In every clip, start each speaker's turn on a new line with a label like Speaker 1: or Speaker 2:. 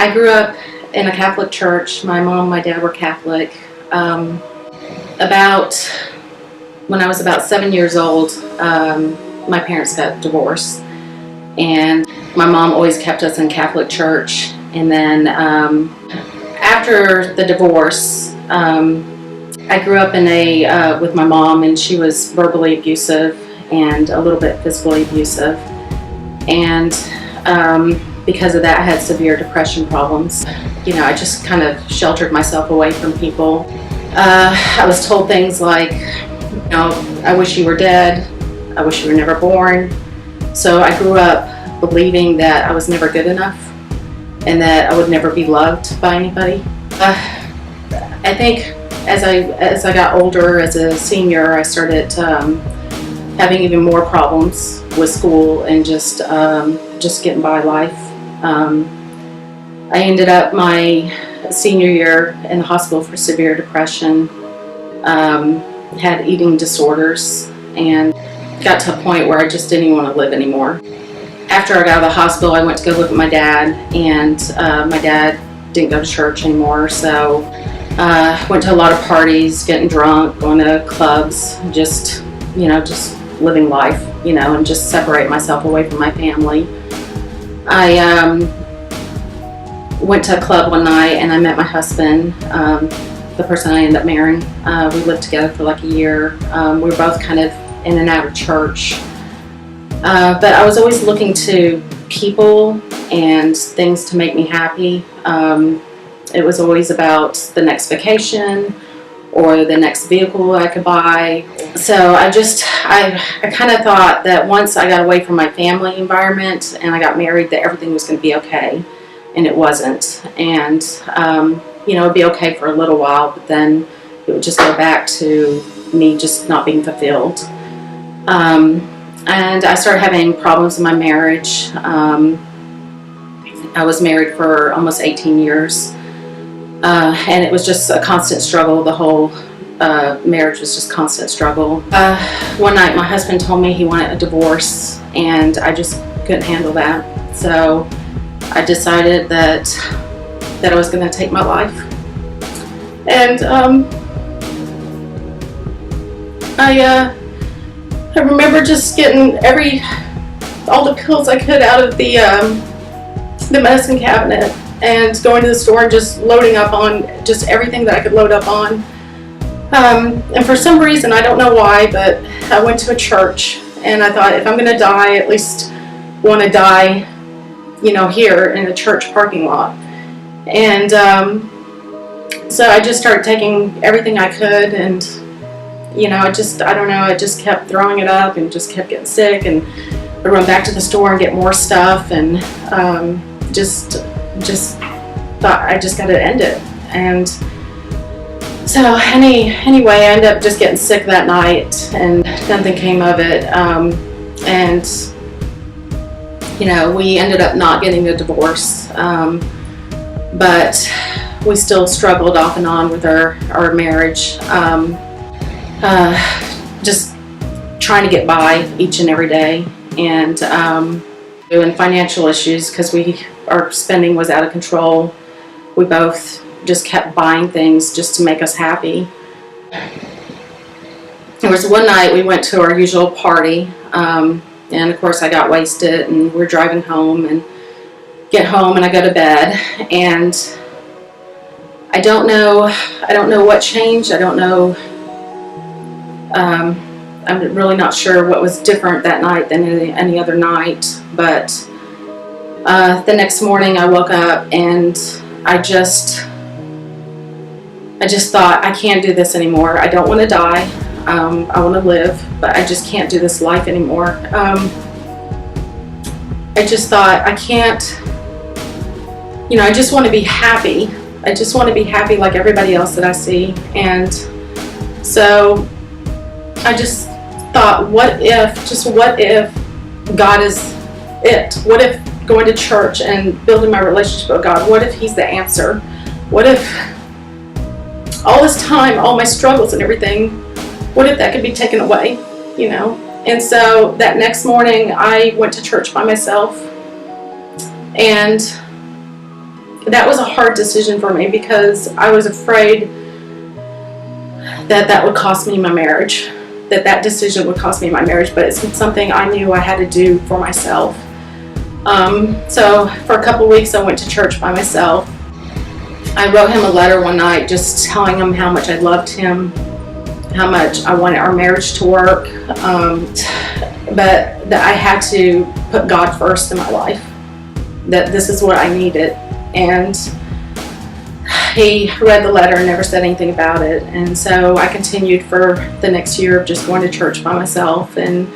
Speaker 1: I grew up in a Catholic church. My mom and my dad were Catholic. About when I was about 7 years old, my parents got divorced, and my mom always kept us in Catholic church. And then after the divorce, I grew up with my mom, and she was verbally abusive and a little bit physically abusive. And because of that, I had severe depression problems. I just kind of sheltered myself away from people. I was told things like, I wish you were dead. I wish you were never born. So I grew up believing that I was never good enough and that I would never be loved by anybody. I think as I got older, as a senior, I started having even more problems with school and just getting by life. I ended up my senior year in the hospital for severe depression, had eating disorders, and got to a point where I just didn't even want to live anymore. After I got out of the hospital, I went to go live with my dad, and my dad didn't go to church anymore, so went to a lot of parties, getting drunk, going to clubs, just living life, and just separate myself away from my family. I went to a club one night and I met my husband, the person I ended up marrying. We lived together for like a year. We were both kind of in and out of church. But I was always looking to people and things to make me happy. It was always about the next vacation or the next vehicle I could buy. So I kind of thought that once I got away from my family environment and I got married, that everything was going to be okay. And it wasn't. And, it'd be okay for a little while, but then it would just go back to me just not being fulfilled. And I started having problems in my marriage. I was married for almost 18 years. And it was just a constant struggle. The whole marriage was just constant struggle. One night my husband told me he wanted a divorce, and I just couldn't handle that. So I decided that I was going to take my life. And I remember just getting all the pills I could out of the medicine cabinet and going to the store and just loading up on just everything that I could load up on. And for some reason, I don't know why, but I went to a church and I thought, if I'm going to die, at least want to die here in a church parking lot. And so I just started taking everything I could, and I just kept throwing it up and just kept getting sick, and I'd run back to the store and get more stuff, and just thought I just got to end it. And so anyway, I ended up just getting sick that night, and nothing came of it. And we ended up not getting a divorce, but we still struggled off and on with our marriage, just trying to get by each and every day, and doing financial issues because our spending was out of control. We both just kept buying things just to make us happy. There was one night we went to our usual party, and of course I got wasted, and we're driving home, and get home and I go to bed, and I don't know what changed. I don't know. I'm really not sure what was different that night than any other night, but the next morning I woke up and I just thought, I can't do this anymore. I don't want to die. I want to live, but I just can't do this life anymore. I just thought, I can't, I just want to be happy. I just want to be happy like everybody else that I see. And so I just thought, what if God is it? What if going to church and building my relationship with God, what if He's the answer? What if all this time, all my struggles and everything, what if that could be taken away, And so that next morning I went to church by myself, and that was a hard decision for me because I was afraid that that would cost me my marriage, that decision would cost me my marriage, but it's something I knew I had to do for myself. So for a couple weeks I went to church by myself. I wrote him a letter one night just telling him how much I loved him, how much I wanted our marriage to work, but that I had to put God first in my life, that this is what I needed. And he read the letter and never said anything about it. And so I continued for the next year of just going to church by myself. And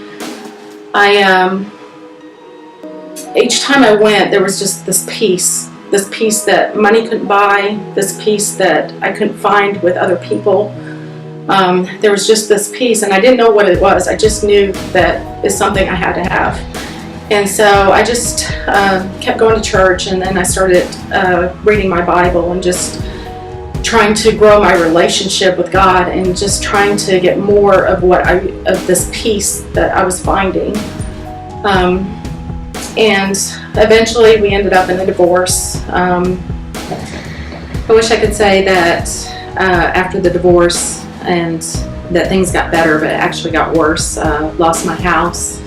Speaker 1: each time I went, there was just this peace that money couldn't buy, this peace that I couldn't find with other people. There was just this peace, and I didn't know what it was. I just knew that it's something I had to have. And so I just kept going to church, and then I started reading my Bible and just trying to grow my relationship with God, and just trying to get more of of this peace that I was finding. And eventually we ended up in a divorce. I wish I could say that after the divorce and that things got better, but it actually got worse. Lost my house,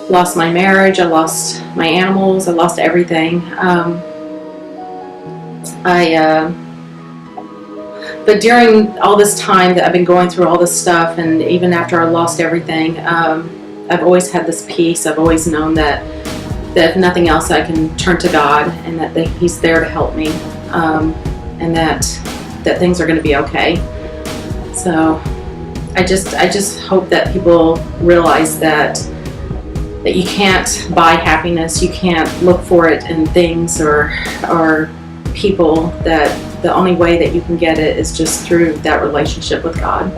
Speaker 1: lost my marriage, I lost my animals, I lost everything. But during all this time that I've been going through all this stuff, and even after I lost everything, I've always had this peace. I've always known that if nothing else, I can turn to God, and that He's there to help me, and that things are going to be okay. So I just hope that people realize that you can't buy happiness, you can't look for it in things or people, that the only way that you can get it is just through that relationship with God.